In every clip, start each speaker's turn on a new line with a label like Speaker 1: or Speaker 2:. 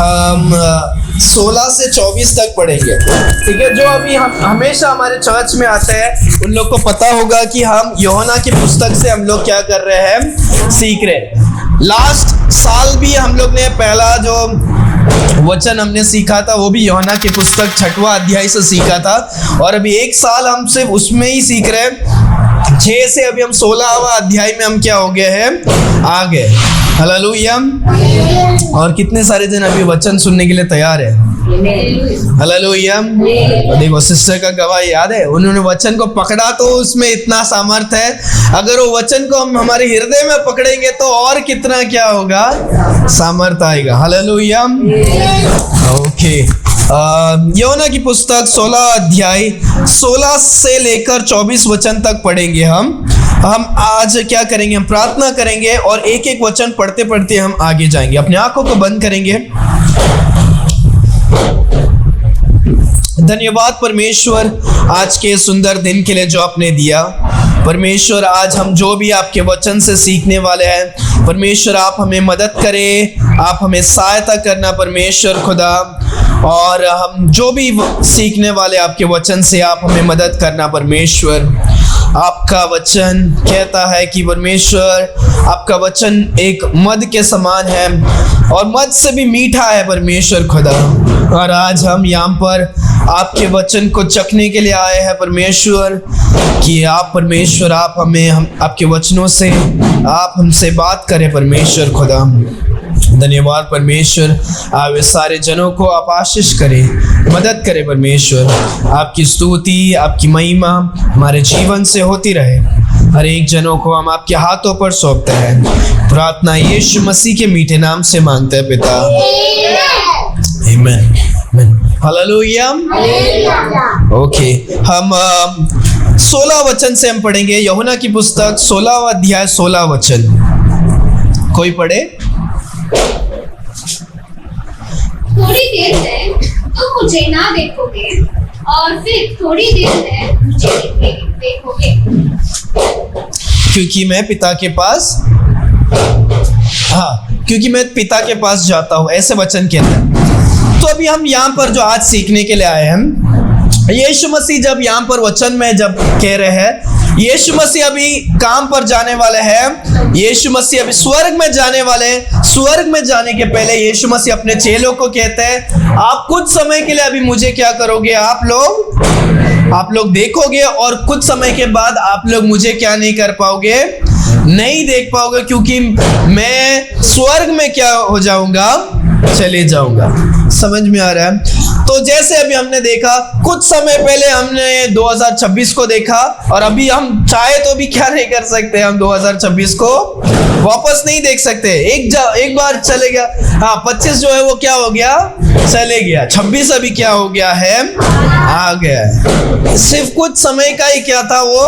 Speaker 1: हम 16 से 24 तक पढ़ेंगे। ठीक है, जो अभी हम हमेशा हमारे चर्च में आते हैं उन लोग को पता होगा कि हम यूहन्ना की पुस्तक से हम लोग क्या कर रहे हैं, सीख रहे हैं। लास्ट साल भी हम लोग ने पहला जो वचन हमने सीखा था वो भी यूहन्ना की पुस्तक 6वां अध्याय से सीखा था, और अभी एक साल हम सिर्फ उसमें ही सीख रहे हैं। 6 से अभी हम 16वां अध्याय में हम क्या हो गए हैं, आ गए। हालेलुया। और कितने सारे जन अभी वचन सुनने के लिए तैयार है। हालेलुया। देखो सिस्टर का गवाह याद है, उन्होंने वचन को पकड़ा तो उसमें इतना सामर्थ है, अगर वो वचन को हम हमारे हृदय में पकड़ेंगे तो और कितना क्या होगा, सामर्थ आएगा। हालेलुया। ओके, यूहन्ना की पुस्तक 16 अध्याय 16 से लेकर 24 वचन तक पढ़ेंगे। हम आज क्या करेंगे, हम प्रार्थना करेंगे और एक एक वचन पढ़ते पढ़ते हम आगे जाएंगे। अपने आंखों को बंद करेंगे। धन्यवाद परमेश्वर आज के सुंदर दिन के लिए जो आपने दिया। परमेश्वर आज हम जो भी आपके वचन से सीखने वाले हैं, परमेश्वर आप हमें मदद करें, आप हमें सहायता करना परमेश्वर खुदा, और हम जो भी सीखने वाले आपके वचन से आप हमें मदद करना परमेश्वर। आपका वचन कहता है कि परमेश्वर आपका वचन एक मध के समान है और मध से भी मीठा है परमेश्वर खुदा, और आज हम यहाँ पर आपके वचन को चखने के लिए आए हैं परमेश्वर, कि आप परमेश्वर आप हमें आपके वचनों से आप हमसे बात करें परमेश्वर खुदा। धन्यवाद परमेश्वर, आप इस सारे जनों को आप आशीष करें, मदद करें परमेश्वर। आपकी स्तुति आपकी महिमा हमारे जीवन से होती रहे। हर एक जनों को हम आपके हाथों पर सौंपते हैं। प्रार्थना यीशु मसीह के मीठे नाम से मांगते हैं पिता, आमीन। हालेलुया। ओके, हम 16 वचन से हम पढ़ेंगे। यूहन्ना की पुस्तक 16वां अध्याय 16 वचन। कोई पढ़े?
Speaker 2: थोड़ी देर में तुम मुझे ना देखोगे और फिर थोड़ी देर में मुझे देखोगे,
Speaker 1: क्योंकि मैं पिता के पास क्योंकि मैं पिता के पास जाता हूँ, ऐसे वचन कहते हैं। तो अभी हम यहाँ पर जो आज सीखने के लिए आए हैं, यीशु मसीह जब यहाँ पर वचन में जब कह रहे हैं यीशु मसीह अभी काम पर जाने वाले हैं, यीशु मसीह अभी स्वर्ग में जाने वाले हैं। स्वर्ग में जाने के पहले यीशु मसीह अपने चेलों को कहते हैं, आप कुछ समय के लिए अभी मुझे क्या करोगे, आप लोग देखोगे, और कुछ समय के बाद आप लोग मुझे क्या नहीं कर पाओगे, नहीं देख पाओगे, क्योंकि मैं स्वर्ग में क्या हो जाऊंगा, चले जाऊंगा। समझ में आ रहा है? तो जैसे अभी हमने देखा, कुछ समय पहले हमने 2026 को देखा, और अभी हम चाहे तो भी क्या नहीं कर सकते, हम 2026 को वापस नहीं देख सकते। एक बार चले गया, 25 जो है वो क्या हो गया, चले गया। 26 अभी क्या हो गया है, आ गया है। सिर्फ कुछ समय का ही क्या था, वो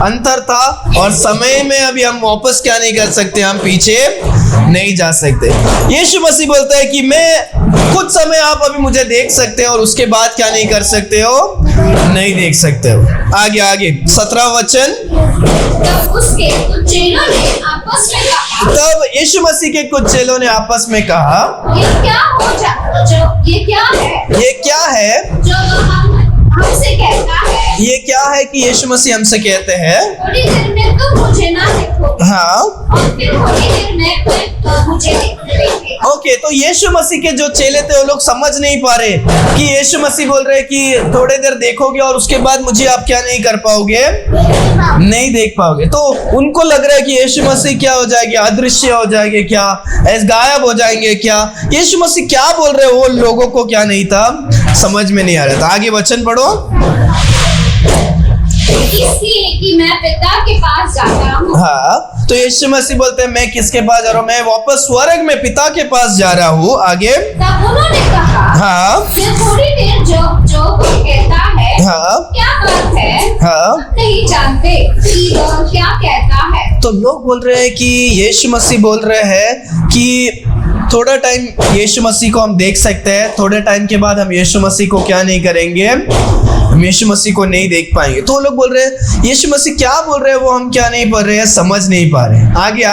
Speaker 1: अंतर था, और समय में अभी हम वापस क्या नहीं कर सकते, हम पीछे नहीं जा सकते। यीशु मसीह बोलता है कि मैं कुछ समय आप अभी मुझे देख सकते हो और उसके बाद क्या नहीं कर सकते हो, नहीं देख सकते हो। आगे 17 वचन।
Speaker 2: तब उसके कुछ चेलों ने आपस में कहा,
Speaker 1: तब यीशु मसीह के कुछ चेलों ने आपस में कहा,
Speaker 2: ये क्या है
Speaker 1: जो
Speaker 2: हमसे कहता है,
Speaker 1: ये क्या है कि यीशु मसीह हमसे कहते हैं,
Speaker 2: थोड़ी देर में तुम मुझे ना देखोगे और फिर थोड़ी देर में मुझे देखोगे।
Speaker 1: ओके, तो यीशु मसीह के जो चेले थे वो लोग समझ नहीं पा रहे कि यीशु मसीह बोल रहे कि थोड़ी देर देखोगे और उसके बाद मुझे आप क्या नहीं कर पाओगे, नहीं देख पाओगे। तो उनको लग रहा है कि यीशु मसीह क्या हो जाएंगे, अदृश्य हो जाएंगे क्या, ऐसे गायब हो जाएंगे क्या। यीशु मसीह क्या बोल रहे वो लोगों को क्या नहीं था, समझ में नहीं आ रहा था। आगे वचन पढ़ो।
Speaker 2: इसलिए कि मैं पिता के पास जाता हूँ।
Speaker 1: तो यीशु मसीह बोलते हैं मैं किसके पास जा रहा हूँ, मैं वापस स्वर्ग में पिता के पास जा रहा हूँ। आगे
Speaker 2: तब उन्होंने कहा, ये थोड़ी देर जो कहता है, क्या बात है, नहीं जानते कि वह क्या कहता है।
Speaker 1: तो लोग बोल रहे हैं कि यीशु मसीह बोल रहे हैं कि थोड़ा टाइम यीशु मसीह को हम देख सकते हैं, थोड़े टाइम के बाद हम यीशु मसीह को क्या नहीं करेंगे, हम यीशु मसीह को नहीं देख पाएंगे। तो लोग बोल रहे हैं यीशु मसीह क्या बोल रहे हैं वो हम क्या नहीं पढ़ रहे हैं, समझ नहीं पा रहे हैं। आगे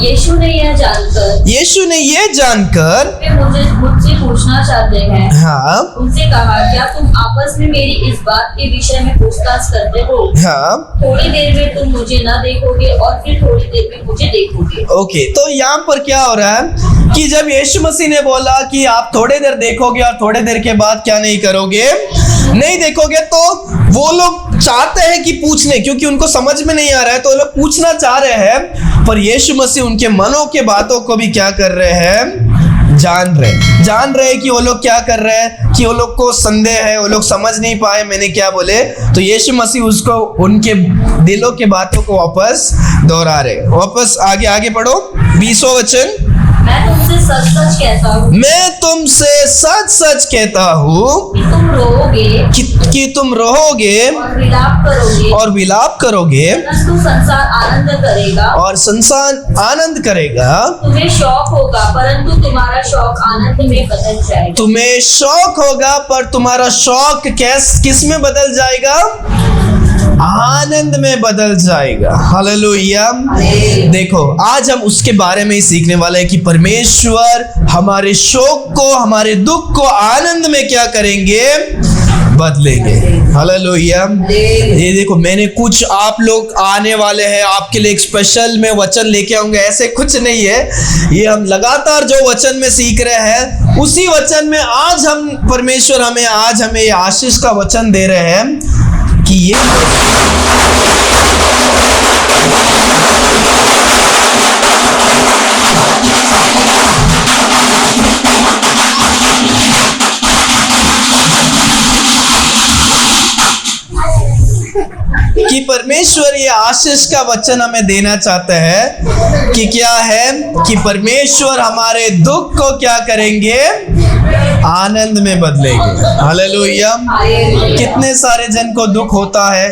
Speaker 3: यीशु ने यह जानकर वे मुझसे पूछना चाहते हैं।
Speaker 1: हाँ
Speaker 3: उनसे कहा, क्या तुम आपस में मेरी इस बात के विषय में पूछताछ करते हो?
Speaker 1: हाँ
Speaker 3: थोड़ी देर में तुम मुझे न देखोगे और फिर थोड़ी देर में मुझे देखोगे।
Speaker 1: ओके, तो यहाँ पर क्या हो रहा है कि जब यीशु मसीह ने बोला कि आप थोड़ी देर देखोगे और थोड़ी देर के बाद क्या नहीं करोगे, नहीं देखोगे, तो वो लोग चाहते हैं कि पूछने, क्योंकि उनको समझ में नहीं आ रहा है तो वो लोग पूछना चाह रहे हैं, पर यीशु मसीह उनके मनों के बातों को भी क्या कर रहे हैं, जान रहे हैं कि वो लोग क्या कर रहे हैं, कि वो लोग को संदेह है, वो लोग समझ नहीं पाए मैंने क्या बोले, तो यीशु मसीह उसको उनके दिलों के बातों को वापस दोहरा रहे। वापस आगे पढ़ो 20वां वचन।
Speaker 3: मैं तुमसे सच-सच कहता हूँ,
Speaker 1: मैं तुमसे सच-सच कहता हूँ
Speaker 3: कि तुम रोओगे
Speaker 1: कि तुम रोओगे और विलाप करोगे
Speaker 3: परंतु संसार आनंद करेगा।
Speaker 1: और संसार आनंद करेगा।
Speaker 3: तुम्हें शौक होगा परंतु तुम्हारा शौक आनंद में बदल जाएगा।
Speaker 1: तुम्हें शौक होगा पर तुम्हारा शौक किस में बदल जाएगा, आनंद में बदल जाएगा। हालेलुया। देखो आज हम उसके बारे में ही सीखने वाले हैं कि परमेश्वर हमारे शोक को, हमारे दुख को आनंद में क्या करेंगे, बदलेंगे। हालेलुया। ये देखो मैंने कुछ आप लोग आने वाले हैं आपके लिए एक स्पेशल में वचन लेके आऊंगा, ऐसे कुछ नहीं है, ये हम लगातार जो वचन में सीख रहे हैं उसी वचन में आज हम परमेश्वर हमें ये आशीष का वचन दे रहे हैं कि ये कि परमेश्वर ये आशीष का वचन हमें देना चाहते हैं कि क्या है कि परमेश्वर हमारे दुख को क्या करेंगे, आनंद में बदलेंगे। हालेलुया। कितने सारे जन को दुख होता है,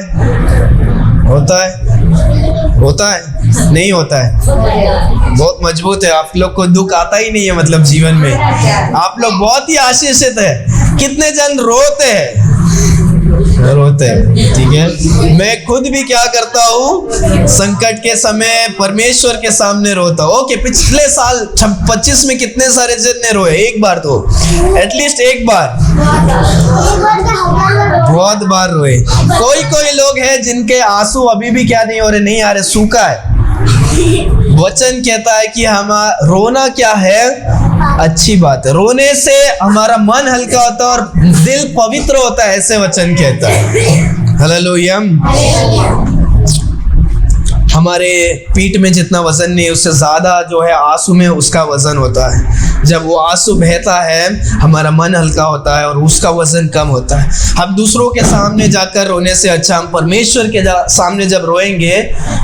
Speaker 1: नहीं होता है, बहुत मजबूत है, आप लोग को दुख आता ही नहीं है, मतलब जीवन में आप लोग बहुत ही आशीषित है। कितने जन रोते हैं, ठीक है, मैं खुद भी क्या करता हूँ, संकट के समय परमेश्वर के सामने रोता हूँ। ओके, पिछले साल 25 में कितने सारे जन ने रोए, एक बार तो, एटलीस्ट एक बार, बहुत बार रोए। कोई लोग हैं जिनके आंसू अभी भी क्या नहीं हो रहे, नहीं आ रहे, सूखा है। वचन कहता है कि हम रोना क्या है, अच्छी बात है, रोने से हमारा मन हल्का होता है और दिल पवित्र होता है, ऐसे वचन कहता है। हालेलुया। हमारे पीठ में जितना वजन नहीं उससे ज्यादा जो है आंसू में उसका वजन होता है। जब वो आंसू बहता है हमारा मन हल्का होता है और उसका वजन कम होता है। हम दूसरों के सामने जाकर रोने से अच्छा हम परमेश्वर के सामने जब रोएंगे,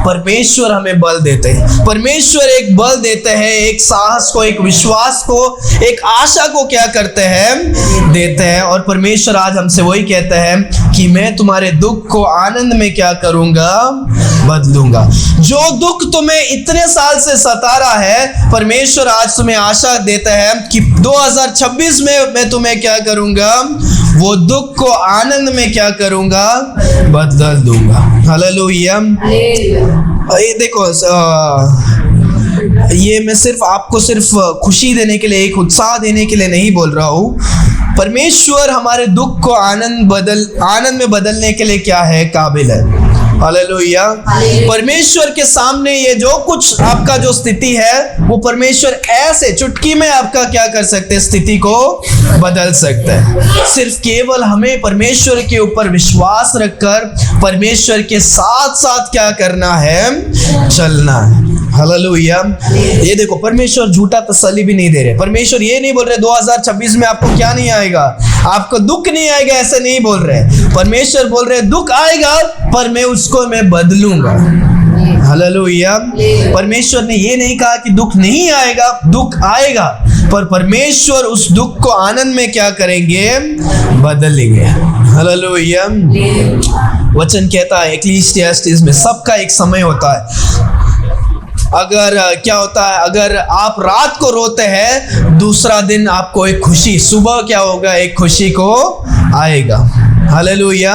Speaker 1: परमेश्वर हमें बल देते हैं, परमेश्वर एक बल देते हैं, एक साहस को, एक विश्वास को, एक आशा को क्या करते हैं, देते हैं। और परमेश्वर आज हमसे वही कहते हैं कि मैं तुम्हारे दुख को आनंद में क्या करूंगा, बदलूंगा। जो दुख तुम्हें इतने साल से सता रहा है, परमेश्वर आज तुम्हें आशा देता है कि 2026 में मैं तुम्हें क्या करूंगा, वो दुख को आनंद में क्या करूंगा, बदल दूंगा। हालेलुया। ये देखो, ये मैं सिर्फ आपको सिर्फ खुशी देने के लिए, एक उत्साह देने के लिए नहीं बोल रहा हूँ। परमेश्वर हमारे दुख को आनंद में बदलने के लिए क्या है, काबिल है। हालेलुया। परमेश्वर के सामने ये जो कुछ आपका जो स्थिति है, वो परमेश्वर ऐसे चुटकी में आपका क्या कर सकते हैं, स्थिति को बदल सकते हैं। सिर्फ केवल हमें परमेश्वर के ऊपर विश्वास रखकर परमेश्वर के साथ साथ क्या करना है, चलना है। हालेलुया। ये देखो, परमेश्वर झूठा तसल्ली भी नहीं दे रहे। परमेश्वर ये नहीं बोल रहे 2026 में आपको क्या नहीं आएगा, आपको दुख नहीं आएगा, ऐसे नहीं बोल रहे। परमेश्वर बोल रहे दुख आएगा पर मैं उसको बदलूंगा। हालेलुया। परमेश्वर ने ये नहीं कहा कि दुख नहीं आएगा, दुख आएगा, पर परमेश्वर उस दुख को आनंद में क्या करेंगे, बदलेंगे। हालेलुया। वचन कहता है इक्लेसियास्टिस में सबका एक समय होता है। अगर क्या होता है, अगर आप रात को रोते हैं, दूसरा दिन आपको एक खुशी, सुबह क्या होगा, एक खुशी को आएगा। हालेलुया।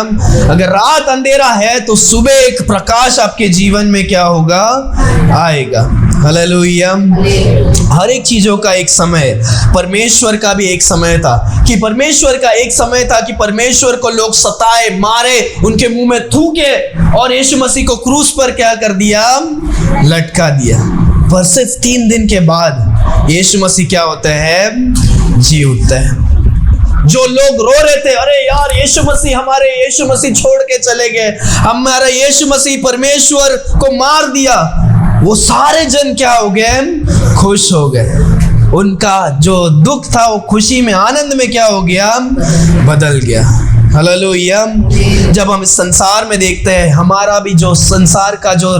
Speaker 1: अगर रात अंधेरा है तो सुबह एक प्रकाश आपके जीवन में क्या होगा, आएगा। हालेलुया। हर एक चीजों का एक समय, परमेश्वर का भी एक समय था कि परमेश्वर का एक समय था कि परमेश्वर को लोग सताए, मारे, उनके मुंह में थूके और यीशु मसीह को क्रूस पर क्या कर दिया, लटका दिया। पर सिर्फ 3 दिन के बाद यीशु मसीह क्या होते हैं, जी उठते हैं। जो लोग रो रहे थे, अरे यार यीशु मसीह छोड़ के चले गए, हमारा यीशु मसीह परमेश्वर को मार दिया, वो सारे जन क्या हो गए, खुश हो गए। उनका जो दुख था वो खुशी में, आनंद में क्या हो गया, बदल गया। हालेलुया। जब हम इस संसार में देखते हैं, हमारा भी जो संसार का जो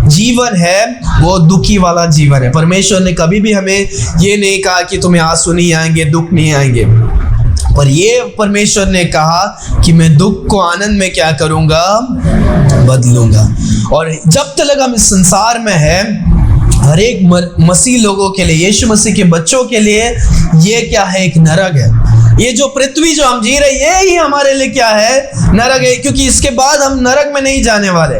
Speaker 1: जीवन है वो दुखी वाला जीवन है। परमेश्वर ने कभी भी हमें ये नहीं कहा कि तुम्हें आंसू नहीं आएंगे, दुख नहीं आएंगे, पर ये परमेश्वर ने कहा कि मैं दुख को आनंद में क्या करूंगा, बदलूंगा। और जब तक हम इस संसार में है, हर एक मसीह लोगों के लिए, यीशु मसीह के बच्चों के लिए ये क्या है, एक नरक है। ये जो पृथ्वी जो हम जी रहे, ये ही हमारे लिए क्या है, नरक है। क्योंकि इसके बाद हम नरक में नहीं जाने वाले,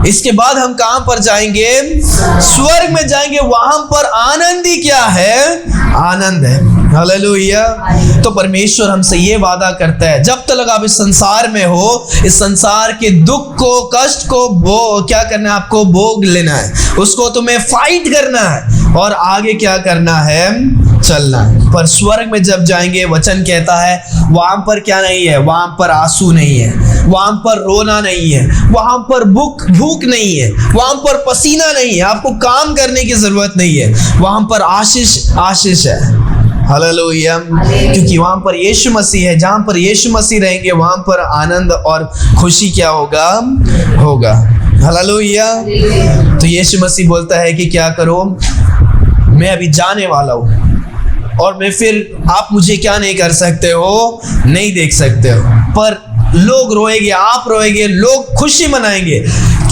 Speaker 1: इसके बाद हम कहां पर जाएंगे, स्वर्ग में जाएंगे। वहां पर आनंद ही क्या है, आनंद है। हालेलुया। तो परमेश्वर हमसे ये वादा करता है, जब तक आप इस संसार में हो, इस संसार के दुख को, कष्ट को क्या करना है, आपको भोग लेना है, उसको तुम्हें फाइट करना है और आगे क्या करना है, चलना है। पर स्वर्ग में जब जाएंगे, वचन कहता है वहां पर क्या नहीं है, वहां पर आंसू नहीं है, वहां पर रोना नहीं है, वहां पर भूख नहीं है, वहां पर पसीना नहीं है, आपको काम करने की जरूरत नहीं है, वहां पर आशीष है। हालेलुया। क्योंकि वहां पर यीशु मसीह है, जहां पर यीशु मसीह रहेंगे वहां पर आनंद और खुशी क्या होगा, हालेलुया। तो यीशु मसीह बोलता है कि क्या करो, मैं अभी जाने वाला हूं और मैं फिर, आप मुझे क्या नहीं कर सकते हो, नहीं देख सकते हो, पर लोग रोएंगे, आप रोएंगे, लोग खुशी मनाएंगे।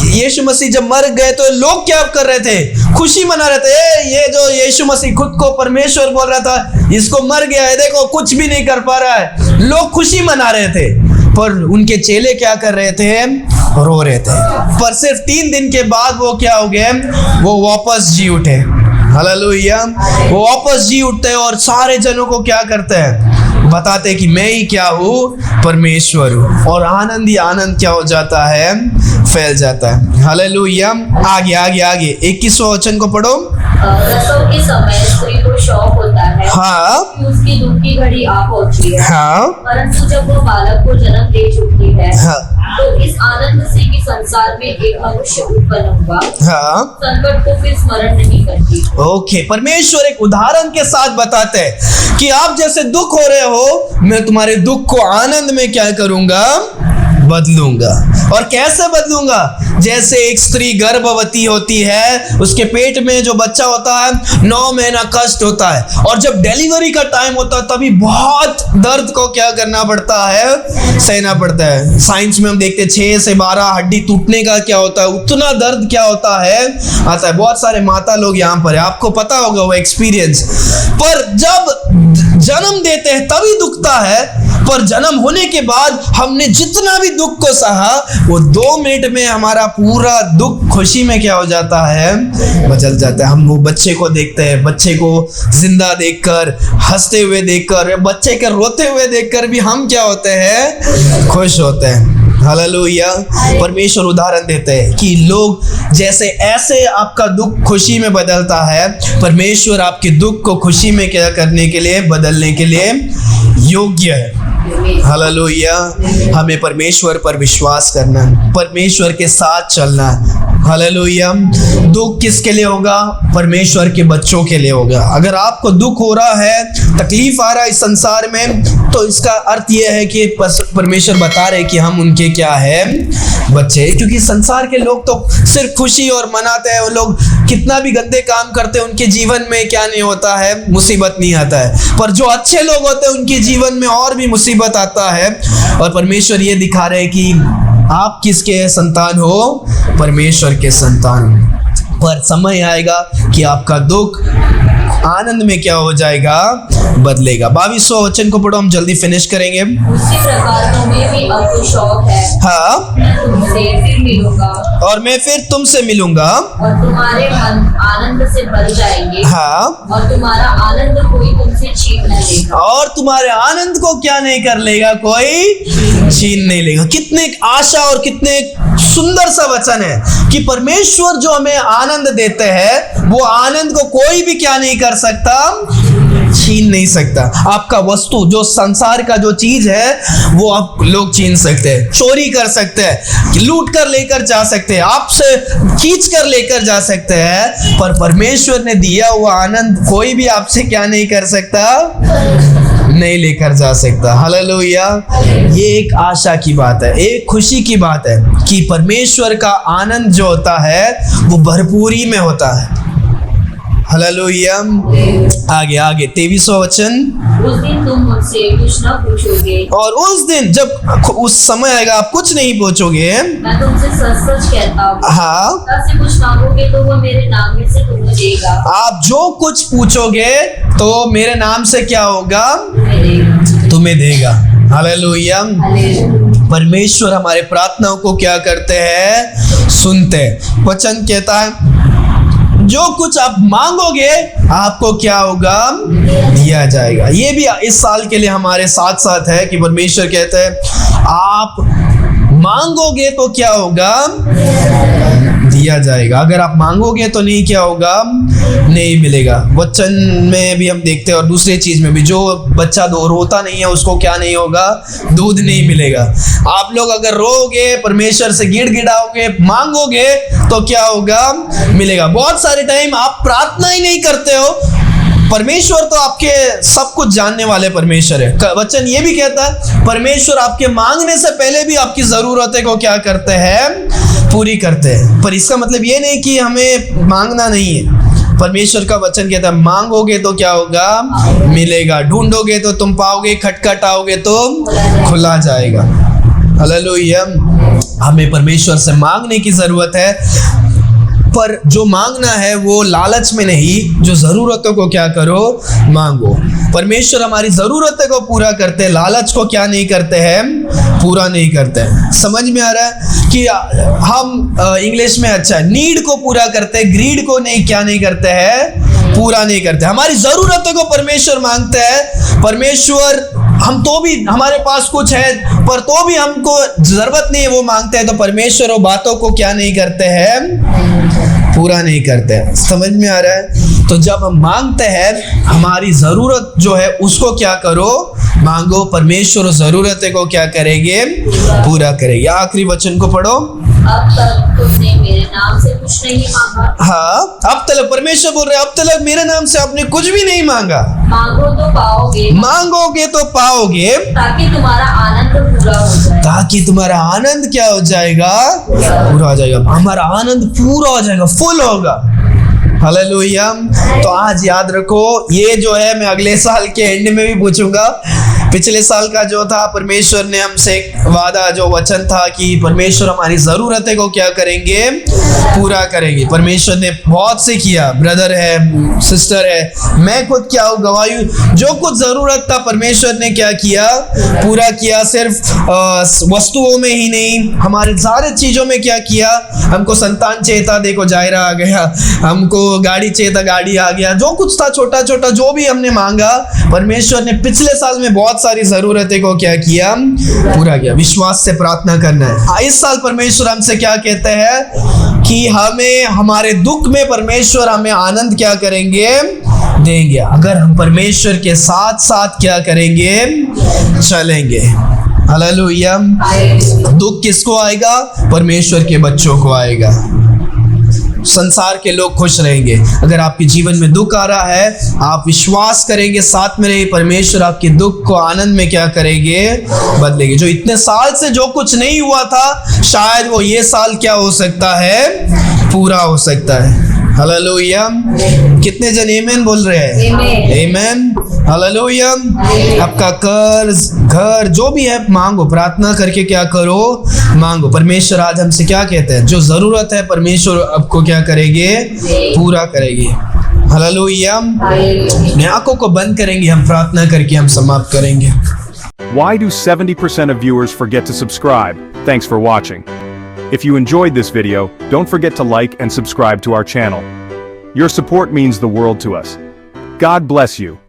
Speaker 1: यीशु मसीह जब मर गए तो लोग क्या कर रहे थे, खुशी मना रहे थे। ये जो यीशु मसीह खुद को परमेश्वर बोल रहा था, इसको मर गया है, देखो कुछ भी नहीं कर पा रहा है, लोग खुशी मना रहे थे। पर उनके चेले क्या कर रहे थे, रो रहे थे। पर सिर्फ 3 दिन के बाद वो क्या हो गए, वो वापस जी उठे। हालेलुया। वो वापस जी उठते हैं और सारे जनों को क्या करते हैं, बताते कि मैं ही क्या हूँ, परमेश्वर हूँ। और आनंद ही आनंद क्या हो जाता है, फैल जाता है। हालेलुया। आगे आगे आगे 21वां वचन को पढ़ो।
Speaker 3: प्रसव के समय स्त्री को शौक होता है,
Speaker 1: हाँ,
Speaker 3: कि उसकी दुख की घड़ी आ पहुंची है।
Speaker 1: हाँ,
Speaker 3: परंतु जब वो बालक को जन्म दे चुकी है,
Speaker 1: हाँ,
Speaker 3: तो इस आनंद से कि संसार में एक मनुष्य उत्पन्न हुआ,
Speaker 1: हाँ,
Speaker 3: संकट को फिर स्मरण नहीं करती।
Speaker 1: ओके। परमेश्वर एक उदाहरण के साथ बताते हैं कि आप जैसे दुख हो रहे हो, मैं तुम्हारे दुख को आनंद में क्या करूंगा, बदलूंगा। और कैसे बदलूंगा, जैसे एक स्त्री गर्भवती होती है, उसके पेट में जो बच्चा होता है 9 महीना कष्ट होता है, और जब डिलीवरी का टाइम होता है तभी बहुत दर्द को क्या करना पड़ता है, सहना पड़ता है। साइंस में हम देखते हैं 6 से 12 हड्डी टूटने का क्या होता है, उतना दर्द क्या होता है, आता है। बहुत सारे माता लोग यहाँ पर है, आपको पता होगा वो एक्सपीरियंस। पर जब जन्म देते हैं तभी दुखता है, पर जन्म होने के बाद हमने जितना भी दुख को सहा, वो 2 मिनट में हमारा पूरा दुख खुशी में क्या हो जाता है, बदल जाता है। हम वो बच्चे को देखते हैं, बच्चे को जिंदा देखकर, हंसते हुए देखकर, बच्चे के रोते हुए देखकर भी हम क्या होते हैं, खुश होते हैं। हालेलुया। परमेश्वर उदाहरण देते हैं कि लोग जैसे ऐसे आपका दुख खुशी में बदलता है, परमेश्वर आपके दुख को खुशी में क्या करने के लिए, बदलने के लिए योग्य है। हालेलुया। हमें परमेश्वर पर विश्वास करना है, परमेश्वर के साथ चलना है। हालेलुया। दुख किसके लिए होगा, परमेश्वर के बच्चों के लिए होगा। अगर आपको दुख हो रहा है, तकलीफ आ रहा है इस संसार में, तो इसका अर्थ यह है कि परमेश्वर बता रहे कि हम उनके क्या है, बच्चे। क्योंकि संसार के लोग तो सिर्फ खुशी और मनाते हैं, वो लोग कितना भी गंदे काम करते हैं, उनके जीवन में क्या नहीं होता है, मुसीबत नहीं आता है। पर जो अच्छे लोग होते हैं उनके जीवन में और भी मुसीबत आता है। और परमेश्वर ये दिखा रहे हैं कि आप किसके संतान हो, परमेश्वर के संतान। पर समय आएगा कि आपका दुख आनंद में क्या हो जाएगा, बदलेगा। 22वां वचन को पढ़ो, हम जल्दी फिनिश करेंगे।
Speaker 3: उसी प्रकार तुम्हें भी अब तो शौक है,
Speaker 1: हाँ,
Speaker 3: मैं तुमसे फिर मिलूंगा
Speaker 1: और मैं फिर तुमसे मिलूंगा,
Speaker 3: और तुम्हारे मन आनंद से भर जाएंगे,
Speaker 1: हाँ,
Speaker 3: और तुम्हारा आनंद कोई तुमसे छीन न लेगा।
Speaker 1: और तुम्हारे आनंद को क्या नहीं कर लेगा, कोई छीन नहीं लेगा। कितने आशा और कितने सुंदर सा वचन है कि परमेश्वर जो हमें आनंद देते हैं, वो आनंद को कोई भी क्या नहीं कर सकता, छीन नहीं सकता। आपका वस्तु जो संसार का जो चीज है वो आप लोग छीन सकते हैं, चोरी कर सकते हैं, लूट कर लेकर जा सकते हैं, आपसे खींच कर लेकर जा सकते हैं, पर परमेश्वर ने दिया हुआ आनंद कोई भी आपसे क्या नहीं कर सकता, नहीं लेकर जा सकता। हालेलुया। ये एक आशा की बात है, एक खुशी की बात है कि परमेश्वर का आनंद जो होता है वो भरपूरी में होता है। हालेलुया। आगे आगे 23वां वचन,
Speaker 3: उस दिन तुम मुझसे कुछ न पूछोगे,
Speaker 1: और उस दिन जब उस समय आएगा आप कुछ नहीं पूछोगे,
Speaker 3: मैं तुमसे सच सच कहता हूँ,
Speaker 1: हाँ,
Speaker 3: से कुछ मांगोगे तो वो मेरे नाम में से तुम्हें देगा।
Speaker 1: आप जो कुछ पूछोगे तो मेरे नाम से क्या होगा, तुम्हें देगा। हालेलुया। परमेश्वर हमारे प्रार्थनाओं को क्या करते हैं, सुनते हैं। वचन कहता है जो कुछ आप मांगोगे आपको क्या होगा, दिया जाएगा। ये भी इस साल के लिए हमारे साथ साथ है कि परमेश्वर कहते हैं आप मांगोगे तो क्या होगा, दिया जाएगा। अगर आप मांगोगे तो नहीं क्या होगा, नहीं मिलेगा। वचन में भी हम देखते हैं और दूसरी चीज में भी, जो बच्चा रोता नहीं है उसको क्या नहीं होगा, दूध नहीं मिलेगा। आप लोग अगर रोओगे, परमेश्वर से गिड़गिड़ाओगे, मांगोगे तो क्या होगा, मिलेगा। बहुत सारे टाइम आप प्रार्थना ही नहीं करते हो, परमेश्वर तो आपके सब कुछ जानने वाले परमेश्वर है। वचन ये भी कहता है परमेश्वर आपके मांगने से पहले भी आपकी जरूरतें को क्या करते हैं, पूरी करते हैं। पर इसका मतलब ये नहीं कि हमें मांगना नहीं है। परमेश्वर का वचन कहता है मांगोगे तो क्या होगा, मिलेगा, ढूंढोगे तो तुम पाओगे, खटखटाओगे तो खुला जाएगा। हालेलुया। हमें परमेश्वर से मांगने की जरूरत है, पर जो मांगना है वो लालच में नहीं, जो जरूरतों को क्या करो, मांगो। परमेश्वर हमारी जरूरतों को पूरा करते हैं, लालच को क्या नहीं करते हैं, पूरा नहीं करते हैं। समझ में आ रहा है कि हम इंग्लिश में अच्छा नीड को पूरा करते हैं, ग्रीड को नहीं क्या नहीं करते हैं, पूरा नहीं करते। हमारी जरूरतों को परमेश्वर मांगते हैं। परमेश्वर हम तो भी हमारे पास कुछ है पर तो भी हमको जरूरत नहीं है वो मांगते हैं, तो परमेश्वर वो बातों को क्या नहीं करते हैं, पूरा नहीं करते हैं। समझ में आ रहा है। तो जब हम मांगते हैं हमारी जरूरत जो है उसको क्या करो, मांगो। परमेश्वर जरूरतें को क्या करेंगे, पूरा करेंगे। आखिरी वचन को पढ़ो।
Speaker 3: अब तक तुमने मेरे नाम से कुछ नहीं मांगा।
Speaker 1: हाँ, अब तक परमेश्वर बोल रहे अब तक मेरे नाम से आपने कुछ भी नहीं मांगा।
Speaker 3: मांगो तो पाओगे,
Speaker 1: मांगोगे तो पाओगे,
Speaker 3: ताकि तुम्हारा आनंद पूरा हो जाए।
Speaker 1: ताकि तुम्हारा आनंद क्या हो जाएगा, पूरा हो जाएगा। हमारा आनंद पूरा हो जाएगा, फुल होगा। हालेलुया। तो आज याद रखो, ये जो है मैं अगले साल के एंड में भी पूछूंगा। पिछले साल का जो था परमेश्वर ने हमसे एक वादा, जो वचन था कि परमेश्वर हमारी जरूरतें को क्या करेंगे, पूरा करेंगे। परमेश्वर ने बहुत से किया, ब्रदर है, सिस्टर है, मैं खुद क्या हूँ, गवाही। जो कुछ जरूरत था परमेश्वर ने क्या किया, पूरा किया। सिर्फ वस्तुओं में ही नहीं, हमारे सारे चीजों में क्या किया। हमको संतान चेता, देखो जायरा आ गया, हमको गाड़ी चेता, गाड़ी आ गया। जो कुछ था छोटा छोटा जो भी हमने मांगा, परमेश्वर ने पिछले साल में बहुत सारी जरूरतें को क्या किया, पूरा किया। विश्वास से प्रार्थना करना है। इस साल परमेश्वर हमसे क्या कहते हैं कि हमें हमारे दुख में परमेश्वर हमें आनंद क्या करेंगे, देंगे, अगर हम परमेश्वर के साथ साथ क्या करेंगे, चलेंगे। हालेलुया। दुख किसको आएगा, परमेश्वर के बच्चों को आएगा। संसार के लोग खुश रहेंगे। अगर आपके जीवन में दुख आ रहा है, आप विश्वास करेंगे, साथ में रहिए, परमेश्वर आपके दुख को आनंद में क्या करेंगे, बदलेंगे। जो इतने साल से जो कुछ नहीं हुआ था, शायद वो ये साल क्या हो सकता है, पूरा हो सकता है। हालेलुया। कितने जन आमीन बोल रहे हैं, आमीन। हालेलुया। आपका कर्ज, घर जो भी है, मांगो, प्रार्थना करके क्या करो, मांगो। परमेश्वर आज हमसे क्या कहते हैं, जो जरूरत है परमेश्वर आपको क्या करेंगे, पूरा करेंगे। हालेलुया। अपनी आंखों को बंद करेंगे, हम प्रार्थना करके हम समाप्त करेंगे।
Speaker 4: Why do 70% of viewers forget to subscribe? Thanks for watching. If you enjoyed this video, don't forget to like and subscribe to our channel. Your support means the world to us. God bless you.